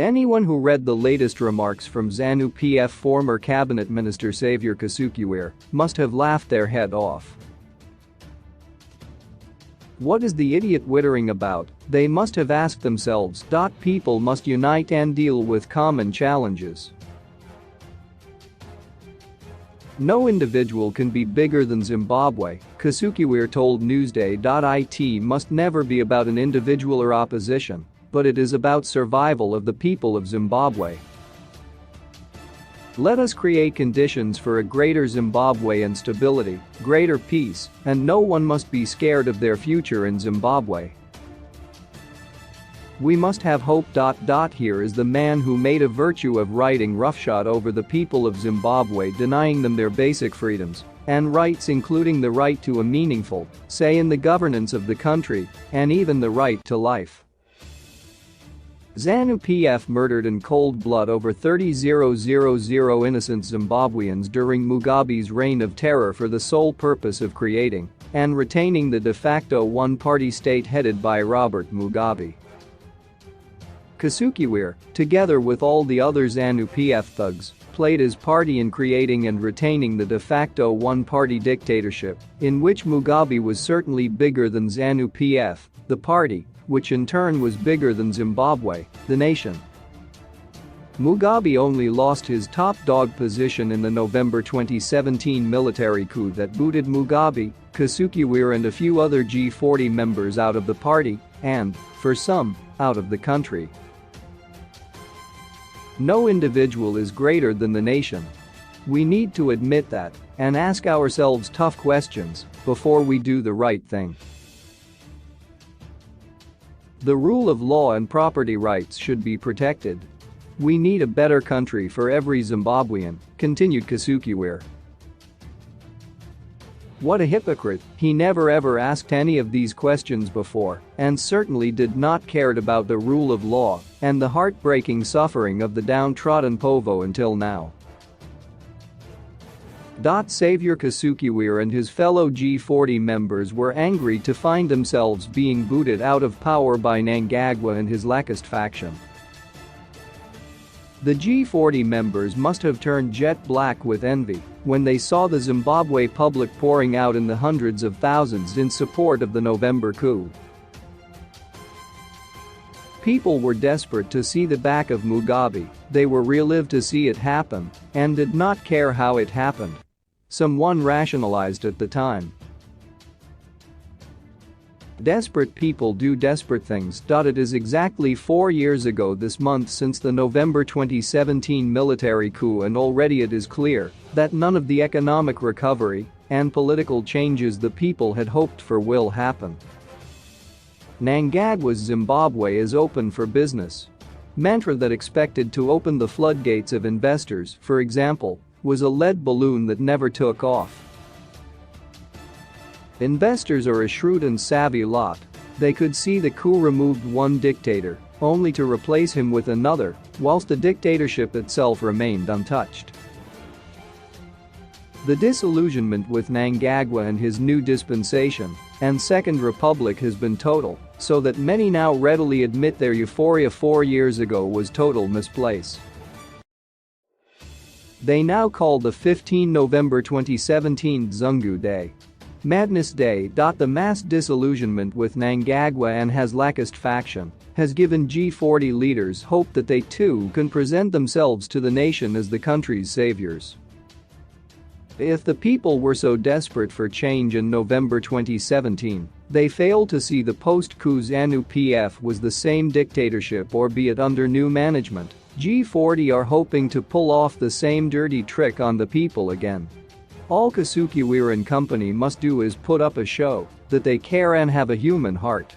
Anyone who read the latest remarks from ZANU-PF former cabinet minister Xavier Kasukuwere must have laughed their head off. What is the idiot wittering about? They must have asked themselves. People must unite and deal with common challenges. No individual can be bigger than Zimbabwe, Kasukuwere told Newsday. It must never be about an individual or opposition, but it is about survival of the people of Zimbabwe. Let us create conditions for a greater Zimbabwe and stability, greater peace, and no one must be scared of their future in Zimbabwe. We must have hope. Here is the man who made a virtue of riding roughshod over the people of Zimbabwe, denying them their basic freedoms and rights, including the right to a meaningful say in the governance of the country and even the right to life. ZANU-PF murdered in cold blood over 30,000 innocent Zimbabweans during Mugabe's reign of terror for the sole purpose of creating and retaining the de facto one-party state headed by Robert Mugabe. Kasukuwere, together with all the other ZANU-PF thugs, played his party in creating and retaining the de facto one-party dictatorship, in which Mugabe was certainly bigger than ZANU-PF, the party, which in turn was bigger than Zimbabwe, the nation. Mugabe only lost his top dog position in the November 2017 military coup that booted Mugabe, Kasukuwere and a few other G40 members out of the party and, for some, out of the country. No individual is greater than the nation. We need to admit that and ask ourselves tough questions before we do the right thing. The rule of law and property rights should be protected. We need a better country for every Zimbabwean, continued Kasukuwere. What a hypocrite, he never ever asked any of these questions before and certainly did not care about the rule of law and the heartbreaking suffering of the downtrodden Povo until now. Xavier Kasukuwere and his fellow G40 members were angry to find themselves being booted out of power by Mnangagwa and his Lakist faction. The G40 members must have turned jet black with envy when they saw the Zimbabwe public pouring out in the hundreds of thousands in support of the November coup. People were desperate to see the back of Mugabe, they were relieved to see it happen and did not care how it happened. Someone rationalized at the time. Desperate people do desperate things. It is exactly 4 years ago this month since the November 2017 military coup, and already it is clear that none of the economic recovery and political changes the people had hoped for will happen. Mnangagwa's Zimbabwe is open for business. Mantra that expected to open the floodgates of investors, for example, was a lead balloon that never took off. Investors are a shrewd and savvy lot. They could see the coup removed one dictator, only to replace him with another, whilst the dictatorship itself remained untouched. The disillusionment with Mnangagwa and his new dispensation and Second Republic has been total, so that many now readily admit their euphoria 4 years ago was total misplace. They now call the 15 November 2017 Zungu Day. Madness Day. The mass disillusionment with Mnangagwa and his Lakist faction has given G40 leaders hope that they too can present themselves to the nation as the country's saviors. If the people were so desperate for change in November 2017, they failed to see the post-coup ZANU-PF was the same dictatorship, or be it under new management. G40 are hoping to pull off the same dirty trick on the people again. All Kasukuwere and company must do is put up a show that they care and have a human heart.